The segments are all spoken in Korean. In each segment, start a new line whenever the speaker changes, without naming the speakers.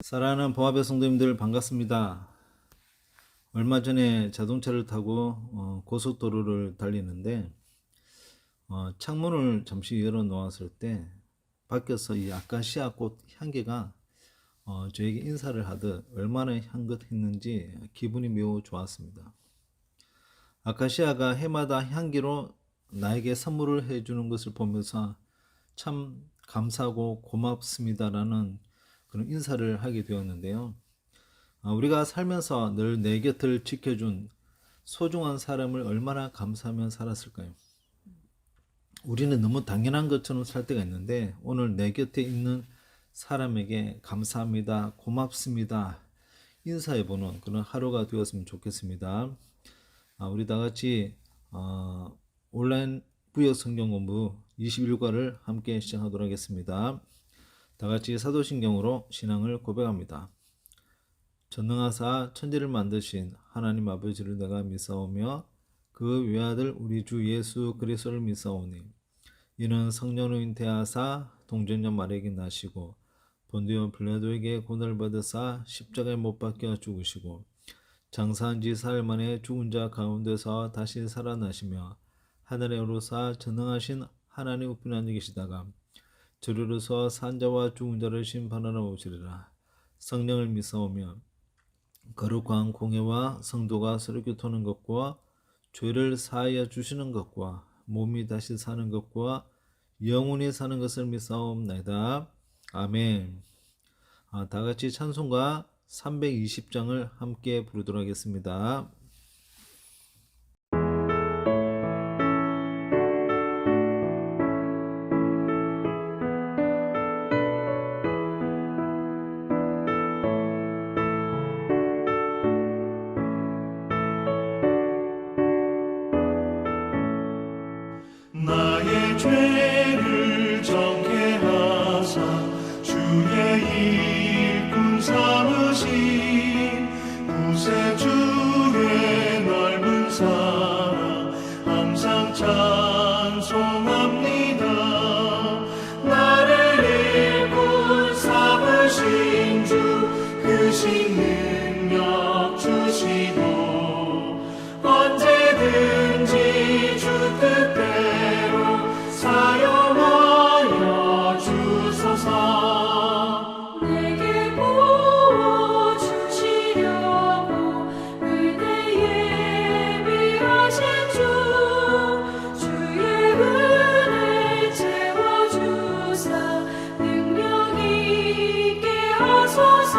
사랑하는 보아배 성도님들 반갑습니다. 얼마 전에 자동차를 타고 고속도로를 달리는데 창문을 잠시 열어 놓았을 때 밖에서 이 아카시아 꽃 향기가 저에게 인사를 하듯 얼마나 향긋했는지 기분이 매우 좋았습니다. 아카시아가 해마다 향기로 나에게 선물을 해주는 것을 보면서 참 감사하고 고맙습니다라는 그런 인사를 하게 되었는데요. 우리가 살면서 늘 내 곁을 지켜준 소중한 사람을 얼마나 감사하며 살았을까요? 우리는 너무 당연한 것처럼 살 때가 있는데 오늘 내 곁에 있는 사람에게 감사합니다, 고맙습니다 인사해보는 그런 하루가 되었으면 좋겠습니다. 우리 다 같이 온라인 구역 성경 공부 21과를 함께 시작하도록 하겠습니다. 다 같이 사도신경으로 신앙을 고백합니다. 전능하사 천지를 만드신 하나님 아버지를 내가 믿사오며 그 외아들 우리 주 예수 그리스도를 믿사오니 이는 성령으로 잉태하사 동정녀 마리아에게 나시고 본디오 빌라도에게 고난을 받으사 십자가에 못 박혀 죽으시고 장사한 지 사흘 만에 죽은 자 가운데서 다시 살아나시며 하늘에 오르사 전능하신 하나님 우편에 앉아 계시다가 저리로서 산자와 죽은 자를 심판하러 오시리라. 성령을 믿사오며 거룩한 공예와 성도가 서로 교통하는 것과 죄를 사하여 주시는 것과 몸이 다시 사는 것과 영원히 사는 것을 믿사옵나이다. 아멘. 다 같이 찬송가 320장을 함께 부르도록 하겠습니다.
나의 죄를 정케 하사 주의 일꾼 삼으신 구세주의 넓은 사랑 항상 찬송합니다. 나를 일꾼 삼으신 주 크신 능력 주시고 언제든지 주 뜻대로 사용하여 주소서.
내게 부어주시려고 은혜 예비하신 주 주의 은혜 채워주사 능력 있게 하소서.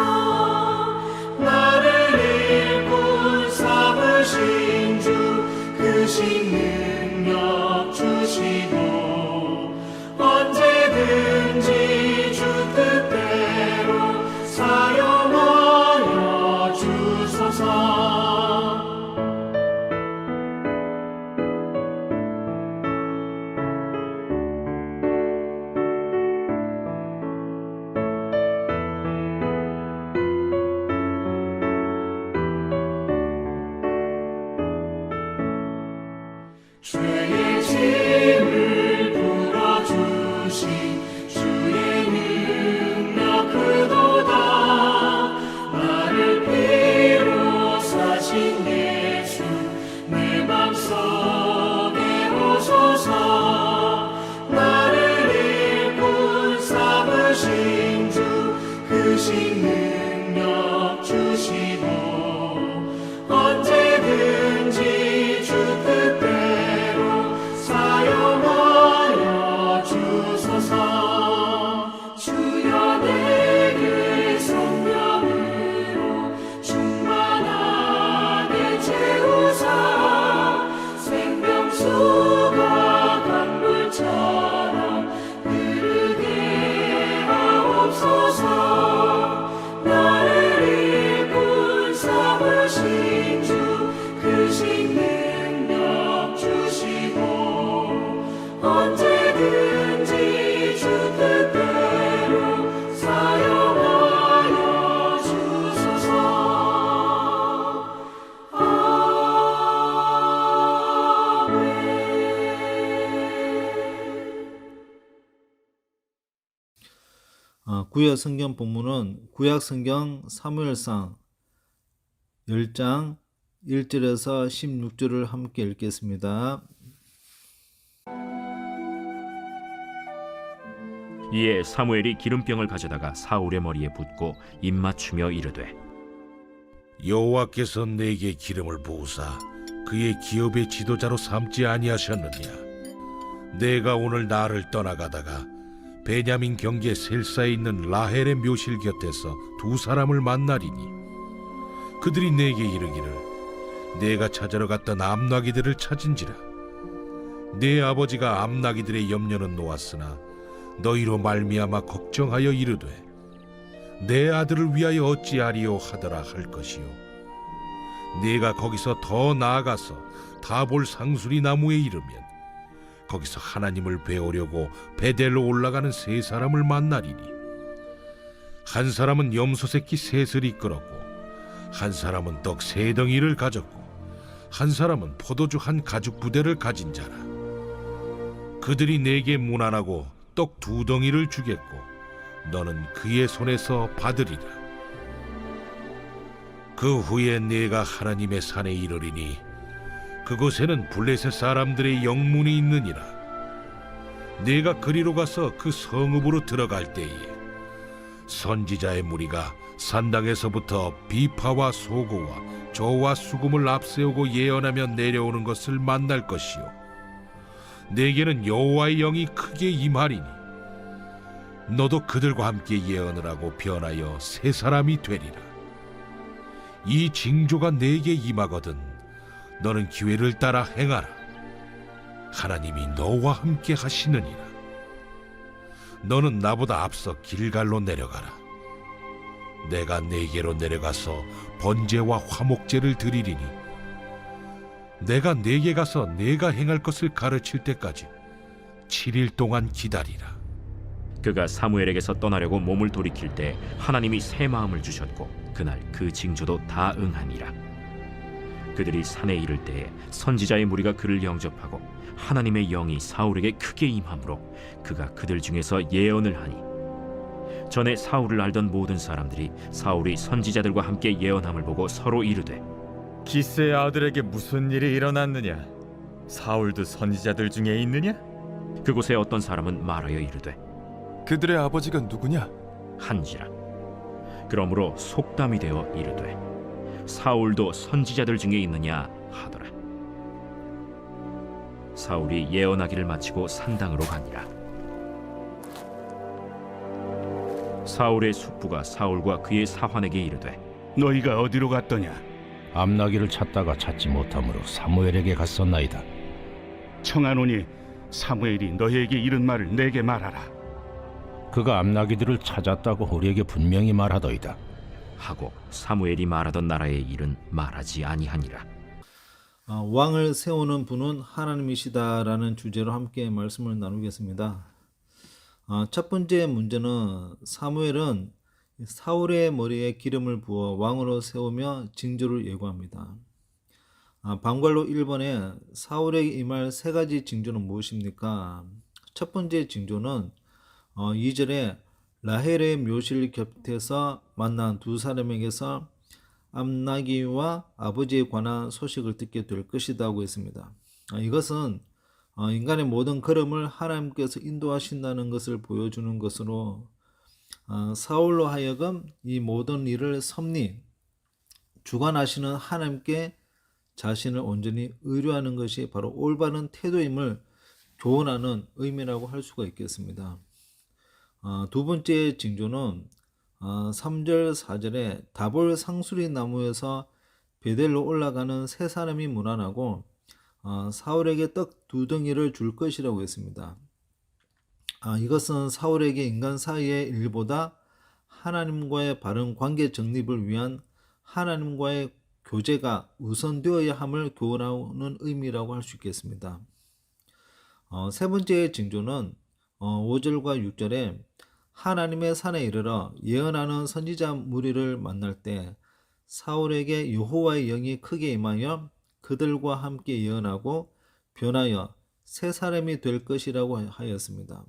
나를 일꾼 삼으신 주 크신 능력 주시고 언제든지 주 뜻대로 사용하여 주소서.
구약 성경 본문은 구약 성경 사무엘상 10장 1절에서 16절을 함께 읽겠습니다.
이에 사무엘이 기름병을 가져다가 사울의 머리에 붓고 입맞추며 이르되
여호와께서 내게 기름을 부으사 그의 기업의 지도자로 삼지 아니하셨느냐. 내가 오늘 나를 떠나가다가 베냐민 경계 셀사에 있는 라헬의 묘실 곁에서 두 사람을 만나리니 그들이 내게 이르기를 내가 찾으러 갔던 암나기들을 찾은지라. 내 아버지가 암나기들의 염려는 놓았으나 너희로 말미암아 걱정하여 이르되 내 아들을 위하여 어찌하리요 하더라 할 것이요. 내가 거기서 더 나아가서 다볼 상수리 나무에 이르면 거기서 하나님을 배우려고 베델로 올라가는 세 사람을 만나리니 한 사람은 염소 새끼 셋을 이끌었고 한 사람은 떡 세 덩이를 가졌고 한 사람은 포도주 한 가죽 부대를 가진 자라. 그들이 내게 문안하고 떡 두 덩이를 주겠고 너는 그의 손에서 받으리라. 그 후에 내가 하나님의 산에 이르리니 그곳에는 블레셋 사람들의 영문이 있느니라. 내가 그리로 가서 그 성읍으로 들어갈 때에 선지자의 무리가 산당에서부터 비파와 소고와 저와 수금을 앞세우고 예언하며 내려오는 것을 만날 것이요. 내게는 여호와의 영이 크게 임하리니 너도 그들과 함께 예언을 하고 변하여 새 사람이 되리라. 이 징조가 내게 임하거든 너는 기회를 따라 행하라. 하나님이 너와 함께 하시느니라. 너는 나보다 앞서 길갈로 내려가라. 내가 네게로 내려가서 번제와 화목제를 드리리니 내가 네게 가서 내가 행할 것을 가르칠 때까지 7일 동안 기다리라.
그가 사무엘에게서 떠나려고 몸을 돌이킬 때 하나님이 새 마음을 주셨고 그날 그 징조도 다 응하니라. 그들이 산에 이를 때에 선지자의 무리가 그를 영접하고 하나님의 영이 사울에게 크게 임함으로 그가 그들 중에서 예언을 하니 전에 사울을 알던 모든 사람들이 사울이 선지자들과 함께 예언함을 보고 서로 이르되
기스의 아들에게 무슨 일이 일어났느냐? 사울도 선지자들 중에 있느냐?
그곳에 어떤 사람은 말하여 이르되
그들의 아버지가 누구냐?
한지라. 그러므로 속담이 되어 이르되 사울도 선지자들 중에 있느냐 하더라. 사울이 예언하기를 마치고 산당으로 가니라. 사울의 숙부가 사울과 그의 사환에게 이르되
너희가 어디로 갔더냐?
암나기를 찾다가 찾지 못하므로 사무엘에게 갔었나이다.
청하노니 사무엘이 너희에게 이른 말을 내게 말하라.
그가 암나기들을 찾았다고 우리에게 분명히 말하더이다.
하고 사무엘이 말하던 나라의 일은 말하지 아니하니라.
왕을 세우는 분은 하나님이시다라는 주제로 함께 말씀을 나누겠습니다. 첫 번째 문제는 사무엘은 사울의 머리에 기름을 부어 왕으로 세우며 징조를 예고합니다. 방관로 1번에 사울에게 임할 세 가지 징조는 무엇입니까? 첫 번째 징조는 2절에 라헬의 묘실 곁에서 만난 두 사람에게서 암나기와 아버지에 관한 소식을 듣게 될 것이라고 했습니다. 이것은 인간의 모든 걸음을 하나님께서 인도하신다는 것을 보여주는 것으로 사울로 하여금 이 모든 일을 섭리 주관하시는 하나님께 자신을 온전히 의뢰하는 것이 바로 올바른 태도임을 교훈하는 의미라고 할 수가 있겠습니다. 두 번째 징조는 3절 4절에 다볼 상수리 나무에서 베델로 올라가는 세 사람이 문안하고 사울에게 떡 두 덩이를 줄 것이라고 했습니다. 이것은 사울에게 인간 사이의 일보다 하나님과의 바른 관계 정립을 위한 하나님과의 교제가 우선되어야 함을 교훈하는 의미라고 할 수 있겠습니다. 세 번째 징조는 5절과 6절에 하나님의 산에 이르러 예언하는 선지자 무리를 만날 때 사울에게 여호와의 영이 크게 임하여 그들과 함께 예언하고 변하여 새 사람이 될 것이라고 하였습니다.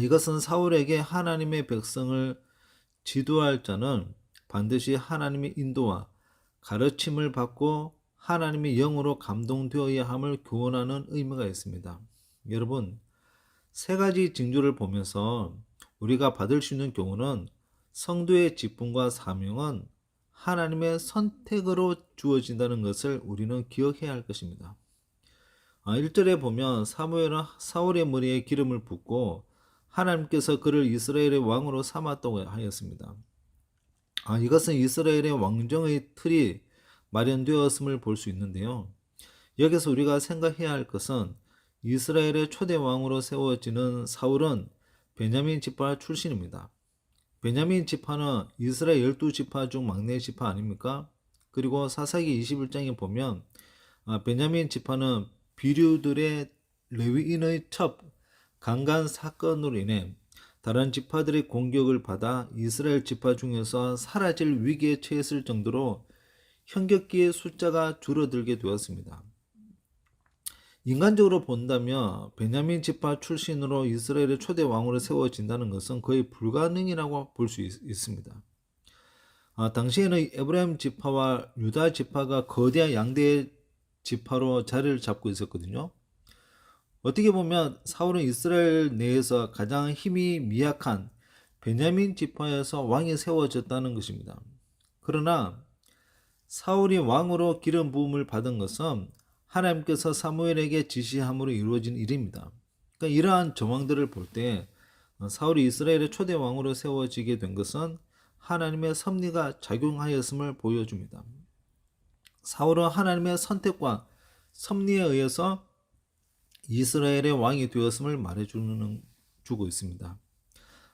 이것은 사울에게 하나님의 백성을 지도할 자는 반드시 하나님의 인도와 가르침을 받고 하나님의 영으로 감동되어야 함을 교훈하는 의미가 있습니다. 여러분, 세 가지 징조를 보면서 우리가 받을 수 있는 교훈은 성도의 직분과 사명은 하나님의 선택으로 주어진다는 것을 우리는 기억해야 할 것입니다. 1절에 보면 사무엘은 사울의 머리에 기름을 붓고 하나님께서 그를 이스라엘의 왕으로 삼았다고 하였습니다. 이것은 이스라엘의 왕정의 틀이 마련되었음을 볼 수 있는데요. 여기서 우리가 생각해야 할 것은 이스라엘의 초대 왕으로 세워지는 사울은 베냐민 지파 출신입니다. 베냐민 지파는 이스라엘 12지파 중 막내 지파 아닙니까? 그리고 사사기 21장에 보면 베냐민 지파는 비류들의 레위인의 첩, 강간 사건으로 인해 다른 지파들의 공격을 받아 이스라엘 지파 중에서 사라질 위기에 처했을 정도로 현격기의 숫자가 줄어들게 되었습니다. 인간적으로 본다면 베냐민 지파 출신으로 이스라엘의 초대 왕으로 세워진다는 것은 거의 불가능이라고 볼 수 있습니다. 당시에는 에브라임 지파와 유다 지파가 거대한 양대 지파로 자리를 잡고 있었거든요. 어떻게 보면 사울은 이스라엘 내에서 가장 힘이 미약한 베냐민 지파에서 왕이 세워졌다는 것입니다. 그러나 사울이 왕으로 기름 부음을 받은 것은 하나님께서 사무엘에게 지시함으로 이루어진 일입니다. 그러니까 이러한 정황들을 볼 때 사울이 이스라엘의 초대 왕으로 세워지게 된 것은 하나님의 섭리가 작용하였음을 보여줍니다. 사울은 하나님의 선택과 섭리에 의해서 이스라엘의 왕이 되었음을 말해주고 있습니다.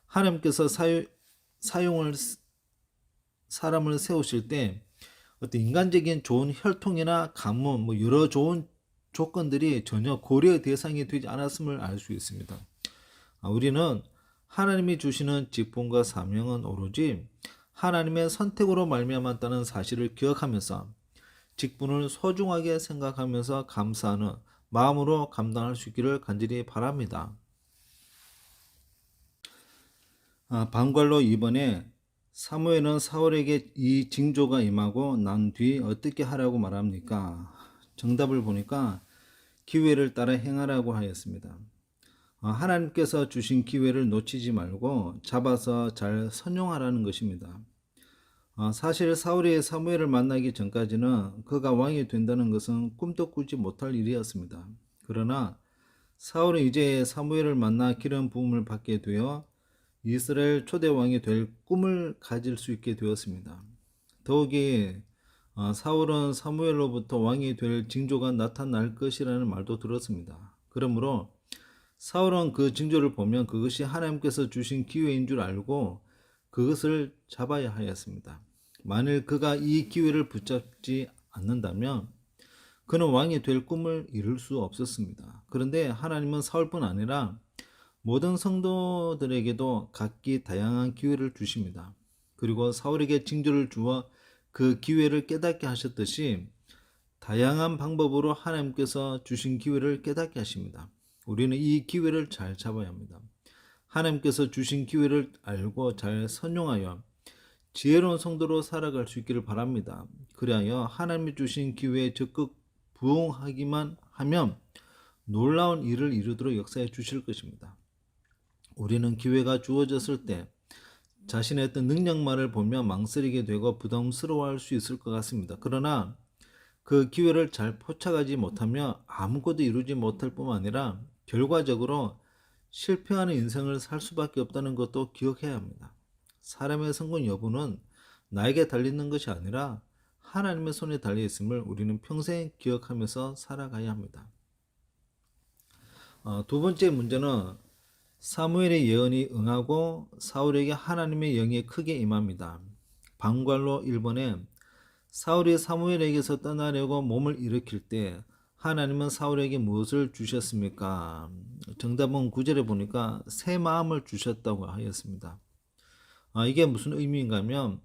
하나님께서 사람을 세우실 때 어떤 인간적인 좋은 혈통이나 가문, 여러 좋은 조건들이 전혀 고려의 대상이 되지 않았음을 알 수 있습니다. 우리는 하나님이 주시는 직분과 사명은 오로지 하나님의 선택으로 말미암았다는 사실을 기억하면서 직분을 소중하게 생각하면서 감사하는 마음으로 감당할 수 있기를 간절히 바랍니다. 방관로 2번에 사무엘은 사울에게 이 징조가 임하고 난 뒤 어떻게 하라고 말합니까? 정답을 보니까 기회를 따라 행하라고 하였습니다. 하나님께서 주신 기회를 놓치지 말고 잡아서 잘 선용하라는 것입니다. 사실 사울이 사무엘을 만나기 전까지는 그가 왕이 된다는 것은 꿈도 꾸지 못할 일이었습니다. 그러나 사울은 이제 사무엘을 만나 기름 부음을 받게 되어 이스라엘 초대 왕이 될 꿈을 가질 수 있게 되었습니다. 더욱이 사울은 사무엘로부터 왕이 될 징조가 나타날 것이라는 말도 들었습니다. 그러므로 사울은 그 징조를 보면 그것이 하나님께서 주신 기회인 줄 알고 그것을 잡아야 하였습니다. 만일 그가 이 기회를 붙잡지 않는다면 그는 왕이 될 꿈을 이룰 수 없었습니다. 그런데 하나님은 사울뿐 아니라 모든 성도들에게도 각기 다양한 기회를 주십니다. 그리고 사울에게 징조를 주어 그 기회를 깨닫게 하셨듯이 다양한 방법으로 하나님께서 주신 기회를 깨닫게 하십니다. 우리는 이 기회를 잘 잡아야 합니다. 하나님께서 주신 기회를 알고 잘 선용하여 지혜로운 성도로 살아갈 수 있기를 바랍니다. 그리하여 하나님이 주신 기회에 적극 부응하기만 하면 놀라운 일을 이루도록 역사해 주실 것입니다. 우리는 기회가 주어졌을 때 자신의 어떤 능력만을 보며 망설이게 되고 부담스러워할 수 있을 것 같습니다. 그러나 그 기회를 잘 포착하지 못하며 아무것도 이루지 못할 뿐만 아니라 결과적으로 실패하는 인생을 살 수밖에 없다는 것도 기억해야 합니다. 사람의 성공 여부는 나에게 달리는 것이 아니라 하나님의 손에 달려 있음을 우리는 평생 기억하면서 살아가야 합니다. 두 번째 문제는 사무엘의 예언이 응하고 사울에게 하나님의 영이 크게 임합니다. 방관로 1번에 사울이 사무엘에게서 떠나려고 몸을 일으킬 때 하나님은 사울에게 무엇을 주셨습니까? 정답은 9절에 보니까 새 마음을 주셨다고 하였습니다. 이게 무슨 의미인가 하면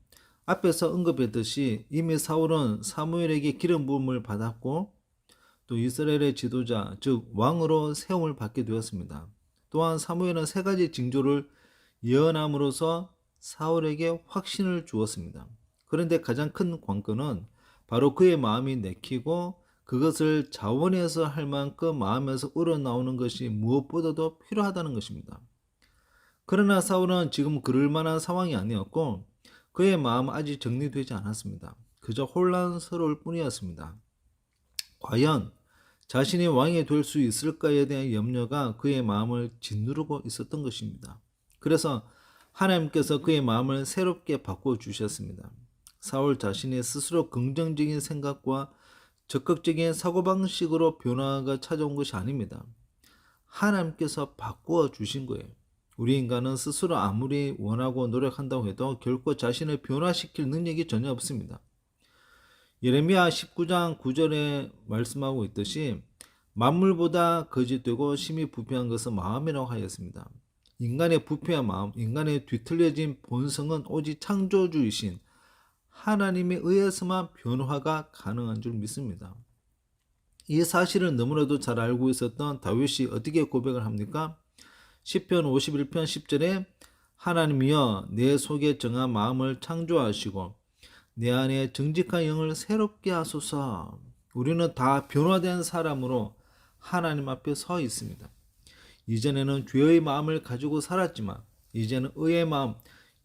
앞에서 언급했듯이 이미 사울은 사무엘에게 기름 부음을 받았고 또 이스라엘의 지도자 즉 왕으로 세움을 받게 되었습니다. 또한 사무엘은 세 가지 징조를 예언함으로써 사울에게 확신을 주었습니다. 그런데 가장 큰 관건은 바로 그의 마음이 내키고 그것을 자원해서 할 만큼 마음에서 우러나오는 것이 무엇보다도 필요하다는 것입니다. 그러나 사울은 지금 그럴 만한 상황이 아니었고 그의 마음은 아직 정리되지 않았습니다. 그저 혼란스러울 뿐이었습니다. 과연 자신이 왕이 될 수 있을까에 대한 염려가 그의 마음을 짓누르고 있었던 것입니다. 그래서 하나님께서 그의 마음을 새롭게 바꿔주셨습니다. 사울 자신이 스스로 긍정적인 생각과 적극적인 사고방식으로 변화가 찾아온 것이 아닙니다. 하나님께서 바꾸어 주신 거예요. 우리 인간은 스스로 아무리 원하고 노력한다고 해도 결코 자신을 변화시킬 능력이 전혀 없습니다. 예레미야 19장 9절에 말씀하고 있듯이 만물보다 거짓되고 심히 부패한 것은 마음이라고 하였습니다. 인간의 부패한 마음, 인간의 뒤틀려진 본성은 오직 창조주이신 하나님에 의해서만 변화가 가능한 줄 믿습니다. 이 사실을 너무나도 잘 알고 있었던 다윗이 어떻게 고백을 합니까? 시편 51편 10절에 하나님이여 내 속에 정한 마음을 창조하시고 내 안에 정직한 영을 새롭게 하소서. 우리는 다 변화된 사람으로 하나님 앞에 서 있습니다. 이전에는 죄의 마음을 가지고 살았지만 이제는 의의 마음,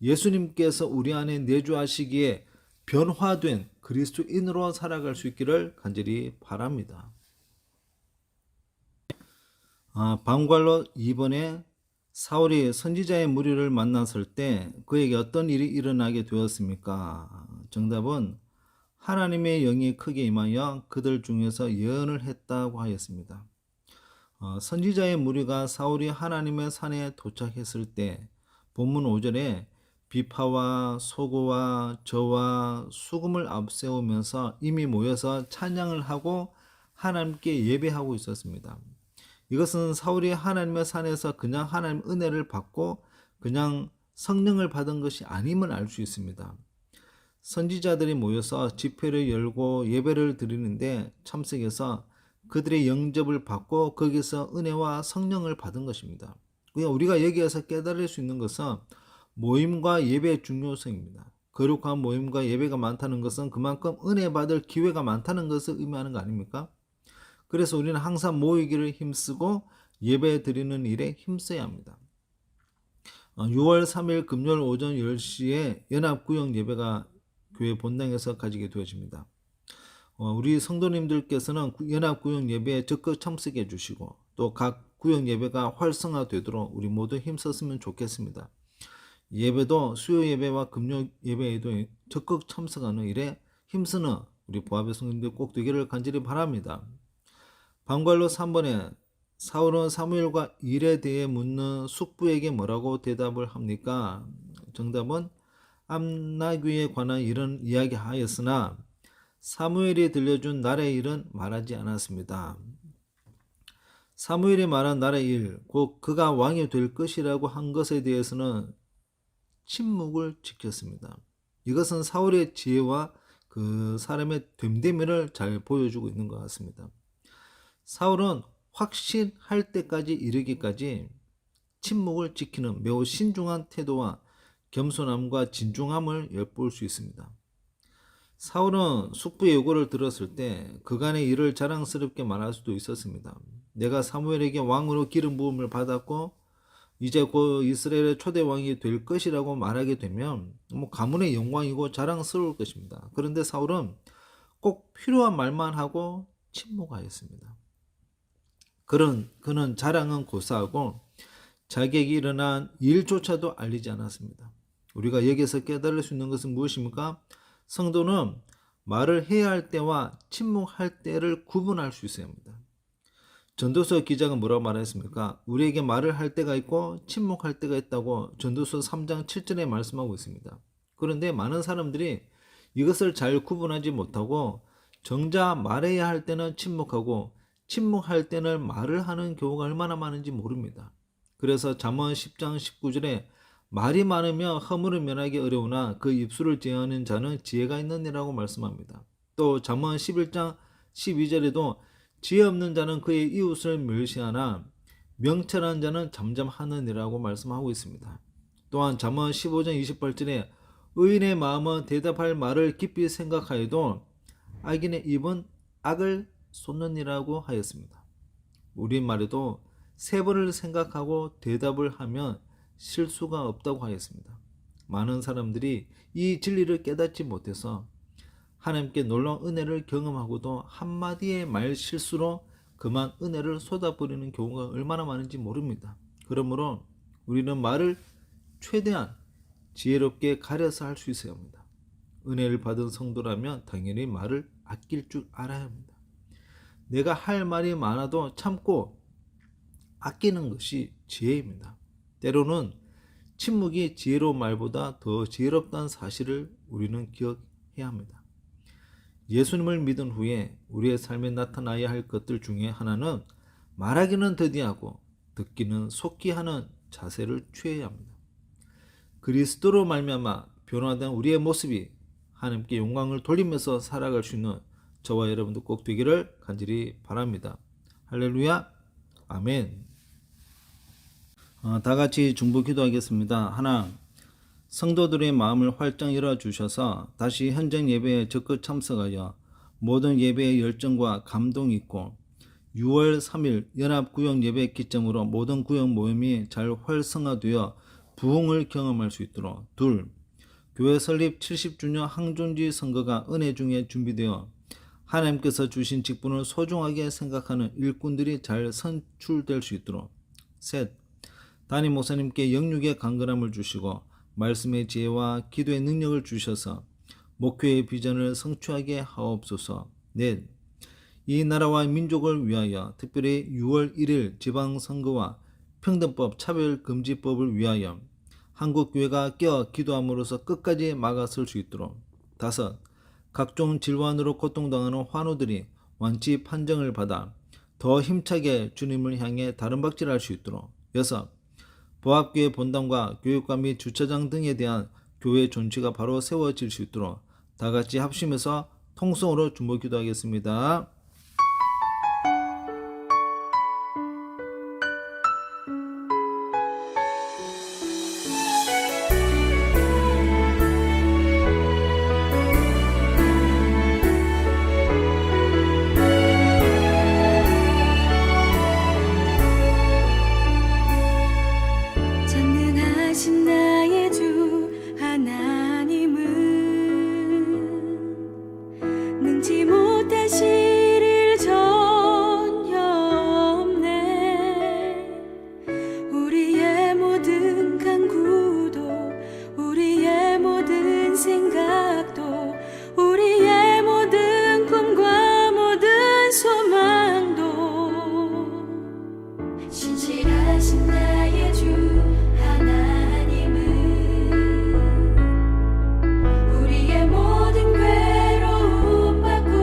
예수님께서 우리 안에 내주하시기에 변화된 그리스도인으로 살아갈 수 있기를 간절히 바랍니다. 방관로 2번에 사울이 선지자의 무리를 만났을 때 그에게 어떤 일이 일어나게 되었습니까? 정답은 하나님의 영이 크게 임하여 그들 중에서 예언을 했다고 하였습니다. 선지자의 무리가 사울이 하나님의 산에 도착했을 때 본문 5절에 비파와 소고와 저와 수금을 앞세우면서 이미 모여서 찬양을 하고 하나님께 예배하고 있었습니다. 이것은 사울이 하나님의 산에서 그냥 하나님 은혜를 받고 그냥 성령을 받은 것이 아님을 알 수 있습니다. 선지자들이 모여서 집회를 열고 예배를 드리는데 참석해서 그들의 영접을 받고 거기서 은혜와 성령을 받은 것입니다. 우리가 여기에서 깨달을 수 있는 것은 모임과 예배의 중요성입니다. 거룩한 모임과 예배가 많다는 것은 그만큼 은혜 받을 기회가 많다는 것을 의미하는 거 아닙니까? 그래서 우리는 항상 모이기를 힘쓰고 예배 드리는 일에 힘써야 합니다. 6월 3일 금요일 오전 10시에 연합구역 예배가 교회 본당에서 가지게 되어집니다. 우리 성도님들께서는 연합구역 예배에 적극 참석해 주시고 또 각 구역 예배가 활성화되도록 우리 모두 힘썼으면 좋겠습니다. 예배도 수요 예배와 금요 예배에도 적극 참석하는 일에 힘쓰는 우리 보아배 성도님들 꼭 되기를 간절히 바랍니다. 방관로 3번에 사울은 사무엘과 일에 대해 묻는 숙부에게 뭐라고 대답을 합니까? 정답은 암나귀에 관한 일은 이야기하였으나 사무엘이 들려준 날의 일은 말하지 않았습니다. 사무엘이 말한 날의 일, 곧 그가 왕이 될 것이라고 한 것에 대해서는 침묵을 지켰습니다. 이것은 사울의 지혜와 그 사람의 됨됨이를 잘 보여주고 있는 것 같습니다. 사울은 확신할 때까지 이르기까지 침묵을 지키는 매우 신중한 태도와 겸손함과 진중함을 엿볼 수 있습니다. 사울은 숙부의 요구를 들었을 때 그간의 일을 자랑스럽게 말할 수도 있었습니다. 내가 사무엘에게 왕으로 기름 부음을 받았고 이제 곧 이스라엘의 초대 왕이 될 것이라고 말하게 되면 가문의 영광이고 자랑스러울 것입니다. 그런데 사울은 꼭 필요한 말만 하고 침묵하였습니다. 그는 자랑은 고사하고 자객이 일어난 일조차도 알리지 않았습니다. 우리가 여기서 깨달을 수 있는 것은 무엇입니까? 성도는 말을 해야 할 때와 침묵할 때를 구분할 수 있어야 합니다. 전도서 기자가 뭐라고 말했습니까? 우리에게 말을 할 때가 있고 침묵할 때가 있다고 전도서 3장 7절에 말씀하고 있습니다. 그런데 많은 사람들이 이것을 잘 구분하지 못하고 정작 말해야 할 때는 침묵하고 침묵할 때는 말을 하는 경우가 얼마나 많은지 모릅니다. 그래서 잠언 10장 19절에 말이 많으며 허물을 면하기 어려우나 그 입술을 제어하는 자는 지혜가 있느니라고 말씀합니다. 또 잠언 11장 12절에도 지혜 없는 자는 그의 이웃을 멸시하나 명철한 자는 잠잠하느니라고 말씀하고 있습니다. 또한 잠언 15장 28절에 의인의 마음은 대답할 말을 깊이 생각하여도 악인의 입은 악을 쏟느니라고 하였습니다. 우리말에도 3번을 생각하고 대답을 하면 실수가 없다고 하였습니다. 많은 사람들이 이 진리를 깨닫지 못해서 하나님께 놀라운 은혜를 경험하고도 한마디의 말 실수로 그만 은혜를 쏟아버리는 경우가 얼마나 많은지 모릅니다. 그러므로 우리는 말을 최대한 지혜롭게 가려서 할 수 있어야 합니다. 은혜를 받은 성도라면 당연히 말을 아낄 줄 알아야 합니다. 내가 할 말이 많아도 참고 아끼는 것이 지혜입니다. 때로는 침묵이 지혜로운 말보다 더 지혜롭다는 사실을 우리는 기억해야 합니다. 예수님을 믿은 후에 우리의 삶에 나타나야 할 것들 중에 하나는 말하기는 더디하고 듣기는 속히 하는 자세를 취해야 합니다. 그리스도로 말미암아 변화된 우리의 모습이 하나님께 영광을 돌리면서 살아갈 수 있는 저와 여러분도 꼭 되기를 간절히 바랍니다. 할렐루야, 아멘. 다 같이 중보 기도하겠습니다. 하나, 성도들의 마음을 활짝 열어주셔서 다시 현장 예배에 적극 참석하여 모든 예배의 열정과 감동이 있고 6월 3일 연합구역 예배 기점으로 모든 구역 모임이 잘 활성화되어 부흥을 경험할 수 있도록. 둘, 교회 설립 70주년 항존지 선거가 은혜 중에 준비되어 하나님께서 주신 직분을 소중하게 생각하는 일꾼들이 잘 선출될 수 있도록. 셋, 담임 목사님께 영육의 강건함을 주시고 말씀의 지혜와 기도의 능력을 주셔서 목회의 비전을 성취하게 하옵소서. 넷, 이 나라와 민족을 위하여 특별히 6월 1일 지방선거와 평등법 차별금지법을 위하여 한국교회가 깨어 기도함으로써 끝까지 막아설 수 있도록. 다섯, 각종 질환으로 고통당하는 환우들이 완치 판정을 받아 더 힘차게 주님을 향해 다름박질할 수 있도록. 여섯, 보합교회 본당과 교육관 및 주차장 등에 대한 교회 존치가 바로 세워질 수 있도록 다 같이 합심해서 통성으로 중보 기도하겠습니다.
전능하신 나의 주 하나님은 능지 못하실 일 전혀 없네. 우리의 모든 간구도 우리의 모든 생각도 우리의 모든 꿈과 모든 소망도 신실하신 나의 주 하나님은 우리의 모든 괴로움 받고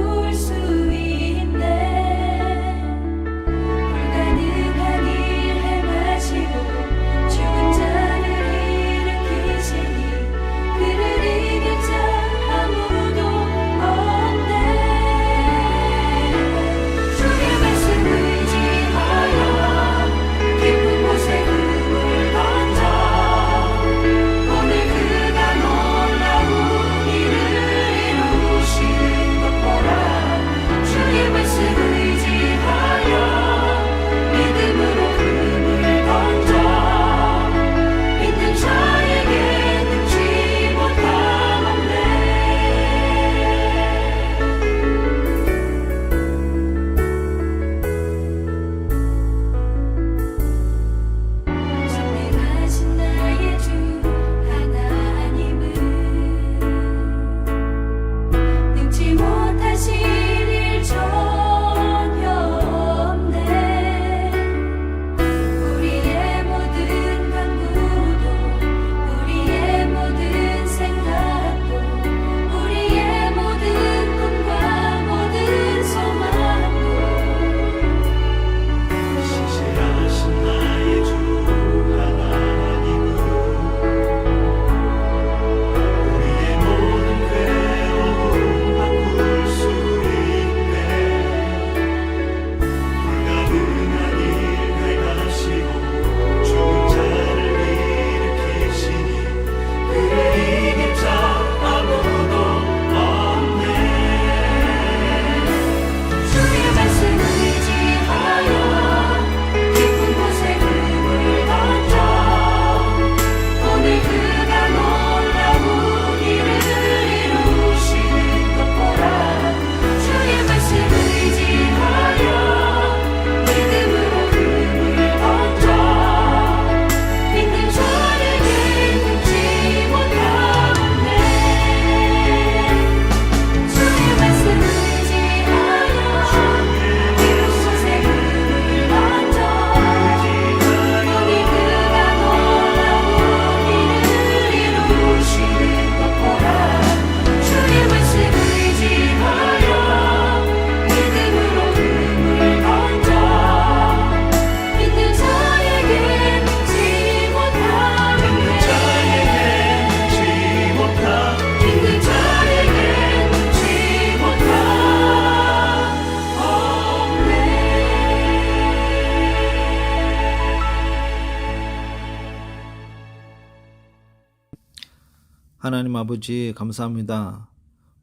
하나님 아버지 감사합니다.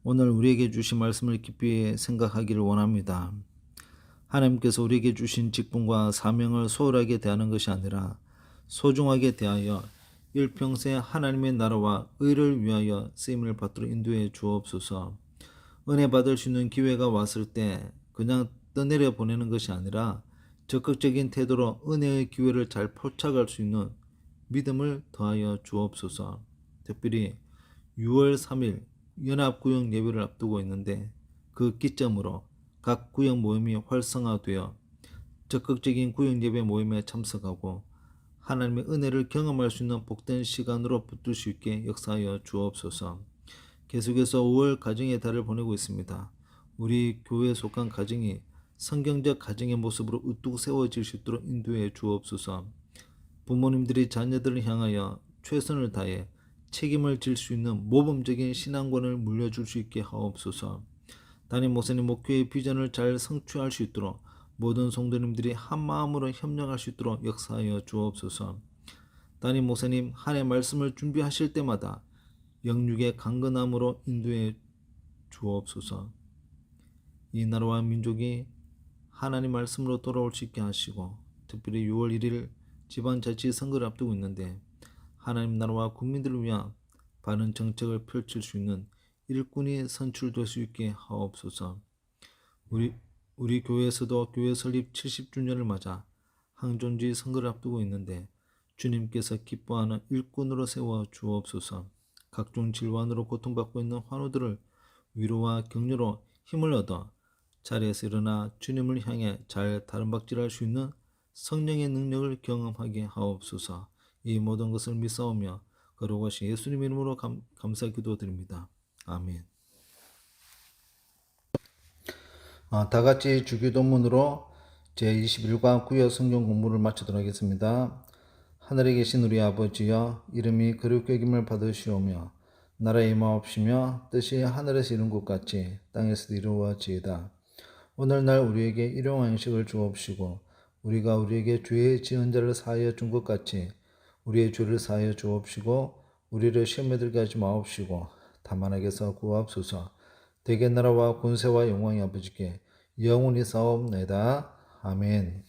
오늘 우리에게 주신 말씀을 깊이 생각하기를 원합니다. 하나님께서 우리에게 주신 직분과 사명을 소홀하게 대하는 것이 아니라 소중하게 대하여 일평생 하나님의 나라와 의를 위하여 쓰임을 받도록 인도해 주옵소서. 은혜 받을 수 있는 기회가 왔을 때 그냥 떠내려 보내는 것이 아니라 적극적인 태도로 은혜의 기회를 잘 포착할 수 있는 믿음을 더하여 주옵소서. 특별히 6월 3일 연합구역 예배를 앞두고 있는데 그 기점으로 각 구역 모임이 활성화되어 적극적인 구역 예배 모임에 참석하고 하나님의 은혜를 경험할 수 있는 복된 시간으로 붙들 수 있게 역사하여 주옵소서. 계속해서 5월 가정의 달을 보내고 있습니다. 우리 교회에 속한 가정이 성경적 가정의 모습으로 우뚝 세워질 수 있도록 인도해 주옵소서. 부모님들이 자녀들을 향하여 최선을 다해 책임을 질 수 있는 모범적인 신앙관을 물려줄 수 있게 하옵소서. 담임 목사님 목회의 비전을 잘 성취할 수 있도록 모든 성도님들이 한마음으로 협력할 수 있도록 역사하여 주옵소서. 담임 목사님 한 해 말씀을 준비하실 때마다 영육의 강건함으로 인도해 주옵소서. 이 나라와 민족이 하나님 말씀으로 돌아올 수 있게 하시고 특별히 6월 1일 지방자치선거를 앞두고 있는데 하나님 나라와 국민들을 위한 바른 정책을 펼칠 수 있는 일꾼이 선출될 수 있게 하옵소서. 우리 교회에서도 교회 설립 70주년을 맞아 항존지 선거를 앞두고 있는데 주님께서 기뻐하는 일꾼으로 세워 주옵소서. 각종 질환으로 고통받고 있는 환우들을 위로와 격려로 힘을 얻어 자리에서 일어나 주님을 향해 잘 다름박질할 수 있는 성령의 능력을 경험하게 하옵소서. 이 모든 것을 믿사오며 거룩하신 예수님 이름으로 감사 기도드립니다. 아멘. 다 같이 주기도문으로 제21과 구역 성경 공부를 마치도록 하겠습니다. 하늘에 계신 우리 아버지여, 이름이 거룩히 여김을 받으시오며 나라의 임하옵시며 뜻이 하늘에서 이룬 것 같이 땅에서도 이루어지이다. 오늘날 우리에게 일용할 양식을 주옵시고 우리가 우리에게 죄의 지은 자를 사하여 준 것 같이 우리의 죄를 사하여 주옵시고 우리를 시험에 들게 하지 마옵시고 다만 악에서 구하옵소서. 대개 나라와 권세와 영광이 아버지께 영원히 싸움내다. 아멘.